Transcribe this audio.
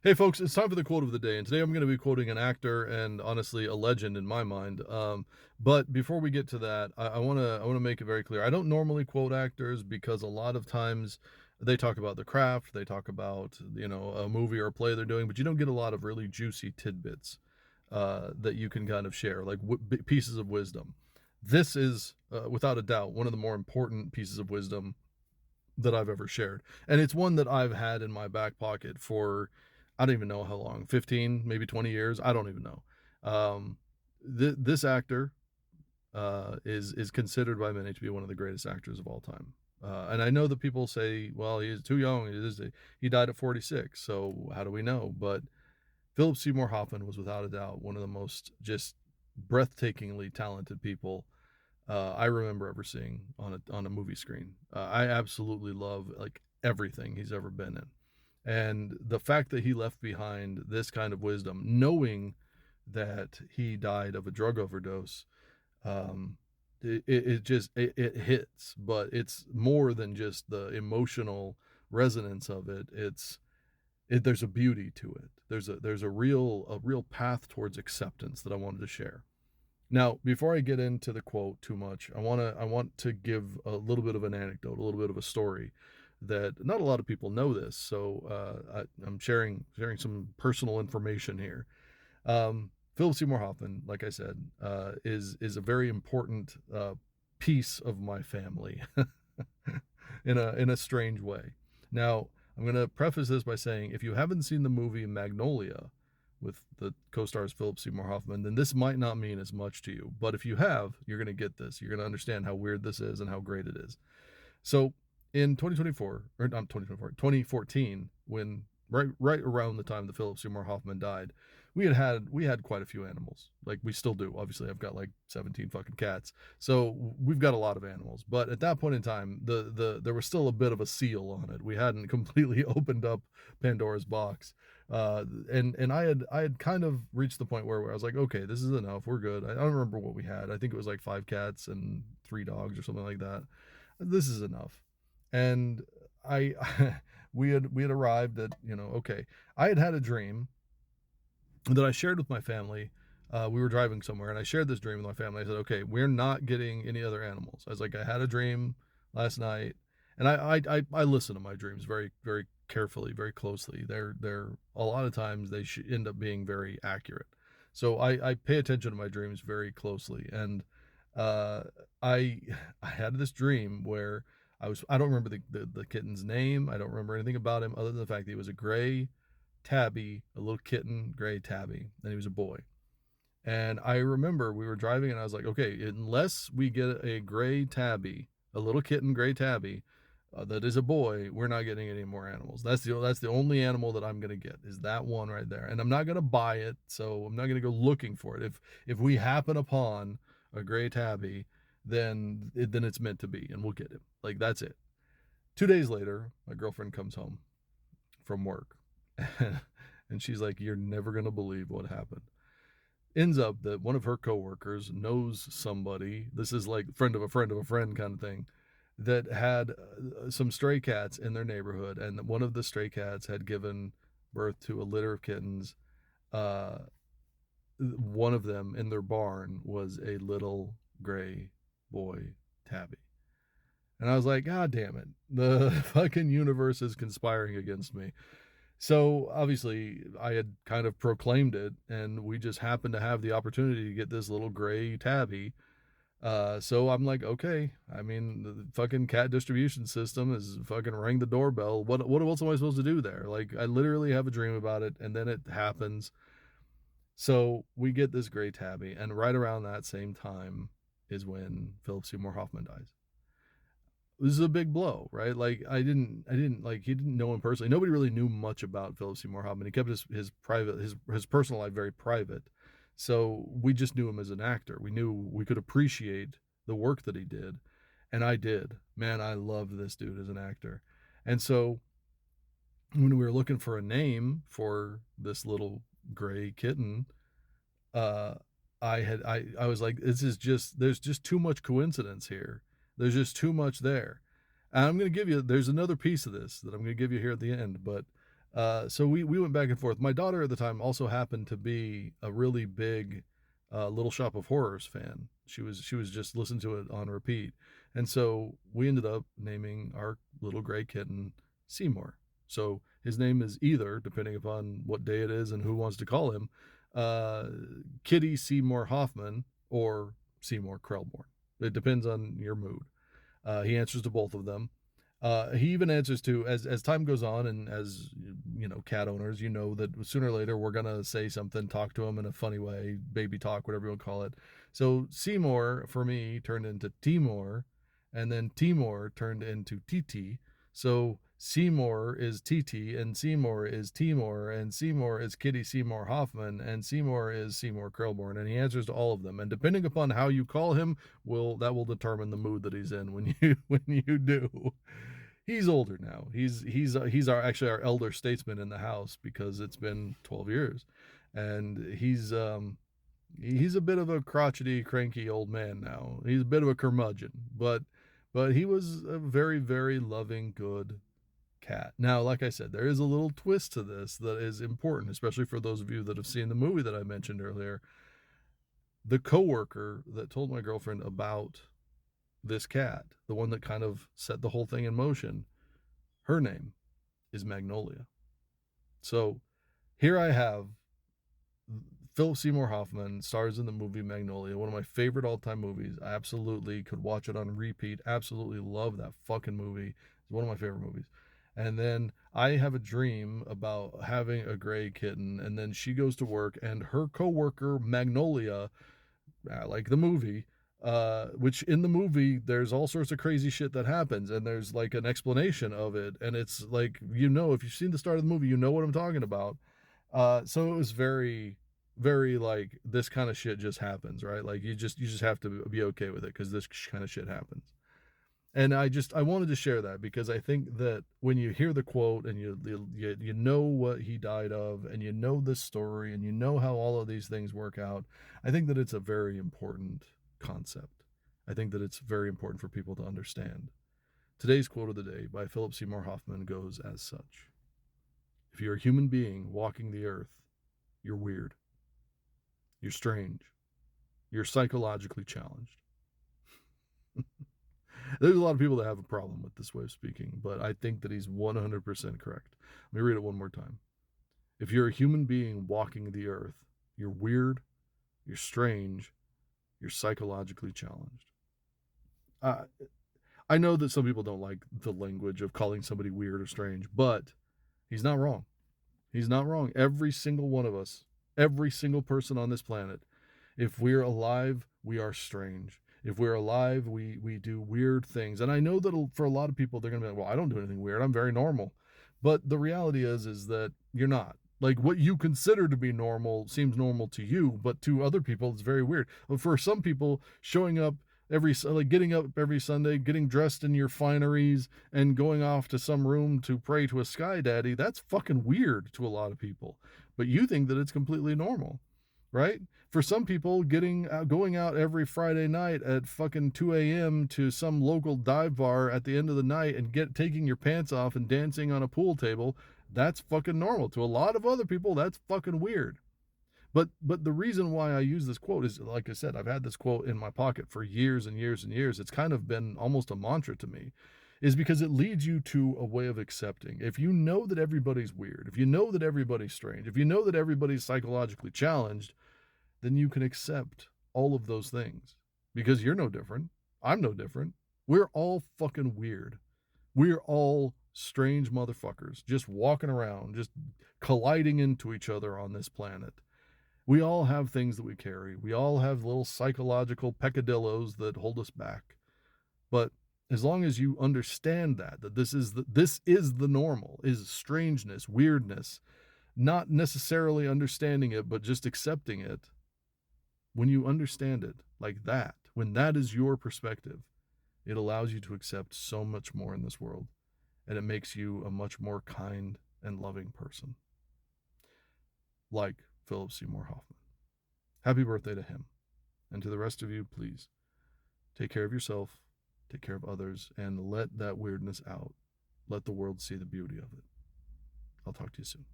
Hey, folks, it's time for the quote of the day, and today I'm going to be quoting an actor and honestly a legend in my mind. But before we get to that, I want to make it very clear. I don't normally quote actors because a lot of times they talk about the craft, they talk about a movie or a play they're doing, but you don't get a lot of really juicy tidbits that you can kind of share, like pieces of wisdom. This is without a doubt one of the more important pieces of wisdom that I've ever shared. And it's one that I've had in my back pocket for I don't even know how long, 15, maybe 20 years. I don't even know. Um, this actor is considered by many to be one of the greatest actors of all time. And I know that people say, well, he's too young. He died at 46. So how do we know? But Philip Seymour Hoffman was without a doubt one of the most just breathtakingly talented people I remember ever seeing on a movie screen. I absolutely love like everything he's ever been in, and the fact that he left behind this kind of wisdom, knowing that he died of a drug overdose, um, it hits. But it's more than just the emotional resonance of it. There's a beauty to it. There's a real path towards acceptance that I wanted to share. Now, before I get into the quote too much, I want to give a little bit of an anecdote, a little bit of a story that not a lot of people know this. So I'm sharing some personal information here. Philip Seymour Hoffman, like I said, is a very important piece of my family in a strange way. Now, I'm going to preface this by saying if you haven't seen the movie Magnolia with the co-stars Philip Seymour Hoffman, then this might not mean as much to you. But if you have, you're going to get this. You're going to understand how weird this is and how great it is. So in 2024, or not 2024, 2014, when right around the time that Philip Seymour Hoffman died, we had quite a few animals. Like we still do. Obviously, I've got like 17 fucking cats. So we've got a lot of animals. But at that point in time, there was still a bit of a seal on it. We hadn't completely opened up Pandora's box. And I had kind of reached the point where I was like, okay, this is enough. We're good. I don't remember what we had. I think it was like 5 cats and 3 dogs or something like that. This is enough. And I we had arrived at, okay. I had a dream that I shared with my family. We were driving somewhere and I shared this dream with my family. I said, okay, we're not getting any other animals. I was like, I had a dream last night, and I listen to my dreams very, very carefully, very closely. They're a lot of times they should end up being very accurate. So I pay attention to my dreams very closely. And uh, I I had this dream where I don't remember the kitten's name. I don't remember anything about him other than the fact that he was a gray tabby, a little kitten, gray tabby, and he was a boy. And I remember we were driving, and I was like, okay, unless we get a gray tabby, a little kitten gray tabby, that is a boy, we're not getting any more animals. That's the only animal that I'm gonna get is that one right there, and I'm not gonna buy it, so I'm not gonna go looking for it. If we happen upon a gray tabby, then it's meant to be, and we'll get him. Like that's it. 2 days later, my girlfriend comes home from work, and she's like, "You're never gonna believe what happened." Ends up that one of her coworkers knows somebody. This is like friend of a friend of a friend kind of thing that had some stray cats in their neighborhood, and one of the stray cats had given birth to a litter of kittens. Uh, One of them in their barn was a little gray boy tabby. And I was like, God damn it. The fucking universe is conspiring against me. So obviously, I had kind of proclaimed it, and we just happened to have the opportunity to get this little gray tabby. So I'm like, okay. I mean, the fucking cat distribution system is fucking rang the doorbell. What else am I supposed to do there? Like, I literally have a dream about it, and then it happens. So we get this gray tabby, and right around that same time is when Philip Seymour Hoffman dies. This is a big blow, right? Like I didn't like he didn't know him personally. Nobody really knew much about Philip Seymour Hoffman. He kept his personal life very private. So we just knew him as an actor. We knew we could appreciate the work that he did, and I did. Man, I loved this dude as an actor. And so when we were looking for a name for this little gray kitten, uh I was like, this is just there's just too much coincidence here. There's just too much there. And I'm going to give you there's another piece of this that I'm going to give you here at the end, but So we went back and forth. My daughter at the time also happened to be a really big Little Shop of Horrors fan. She was just listening to it on repeat, and so we ended up naming our little gray kitten Seymour. So his name is either, depending upon what day it is and who wants to call him, uh, Kitty Seymour Hoffman or Seymour Krelborn. It depends on your mood. He answers to both of them. He even answers to, as time goes on, and as you know, cat owners, you know that sooner or later we're gonna say something, talk to him in a funny way, baby talk, whatever you want to call it. So Seymour for me turned into Timor, and then Timor turned into Titi. So Seymour is Titi, and Seymour is Timor, and Seymour is Kitty Seymour Hoffman, and Seymour is Seymour Krelborn, and he answers to all of them. And depending upon how you call him, will determine the mood that he's in when you when you do. He's older now. He's our actually our elder statesman in the house because it's been 12 years, and he's a bit of a crotchety, cranky old man now. He's a bit of a curmudgeon, but he was a very, very loving, good cat. Now, like I said, there is a little twist to this that is important, especially for those of you that have seen the movie that I mentioned earlier. The coworker that told my girlfriend about this cat, the one that kind of set the whole thing in motion, her name is Magnolia. So here I have Philip Seymour Hoffman stars in the movie Magnolia, one of my favorite all-time movies. I absolutely could watch it on repeat. Absolutely love that fucking movie. It's one of my favorite movies. And then I have a dream about having a gray kitten, and then she goes to work, and her coworker Magnolia, like the movie, which in the movie there's all sorts of crazy shit that happens, and there's like an explanation of it, and it's like, you know, if you've seen the start of the movie, you know what I'm talking about. So it was very, very like this kind of shit just happens, right? Like you just have to be okay with it because this kind of shit happens. And I wanted to share that because I think that when you hear the quote and you know what he died of, and you know this story, and you know how all of these things work out, I think that it's a very important concept. I think that it's very important for people to understand. Today's quote of the day by Philip Seymour Hoffman goes as such: "If you're a human being walking the earth, you're weird. You're strange. You're psychologically challenged." There's a lot of people that have a problem with this way of speaking, but I think that he's 100% correct. Let me read it one more time. If you're a human being walking the earth, you're weird, you're strange, you're psychologically challenged. Uh, I know that some people don't like the language of calling somebody weird or strange, but he's not wrong. He's not wrong. Every single one of us, every single person on this planet, if we're alive, we are strange. If we're alive, we do weird things. And I know that for a lot of people, they're going to be like, well, I don't do anything weird. I'm very normal. But the reality is that you're not. Like what you consider to be normal seems normal to you, but to other people, it's very weird. For some people, showing up getting up every Sunday, getting dressed in your fineries, and going off to some room to pray to a sky daddy, that's fucking weird to a lot of people. But you think that it's completely normal, right? For some people, going out every Friday night at fucking 2 a.m. to some local dive bar at the end of the night and taking your pants off and dancing on a pool table, that's fucking normal. To a lot of other people, that's fucking weird. But the reason why I use this quote is, like I said, I've had this quote in my pocket for years and years and years. It's kind of been almost a mantra to me, is because it leads you to a way of accepting. If you know that everybody's weird, if you know that everybody's strange, if you know that everybody's psychologically challenged, then you can accept all of those things because you're no different. I'm no different. We're all fucking weird. We're all strange motherfuckers just walking around, just colliding into each other on this planet. We all have things that we carry. We all have little psychological peccadillos that hold us back. But as long as you understand that this is the normal, is strangeness, weirdness, not necessarily understanding it, but just accepting it. When you understand it like that, when that is your perspective, it allows you to accept so much more in this world, and it makes you a much more kind and loving person. Like Philip Seymour Hoffman. Happy birthday to him. And to the rest of you, please take care of yourself, take care of others, and let that weirdness out. Let the world see the beauty of it. I'll talk to you soon.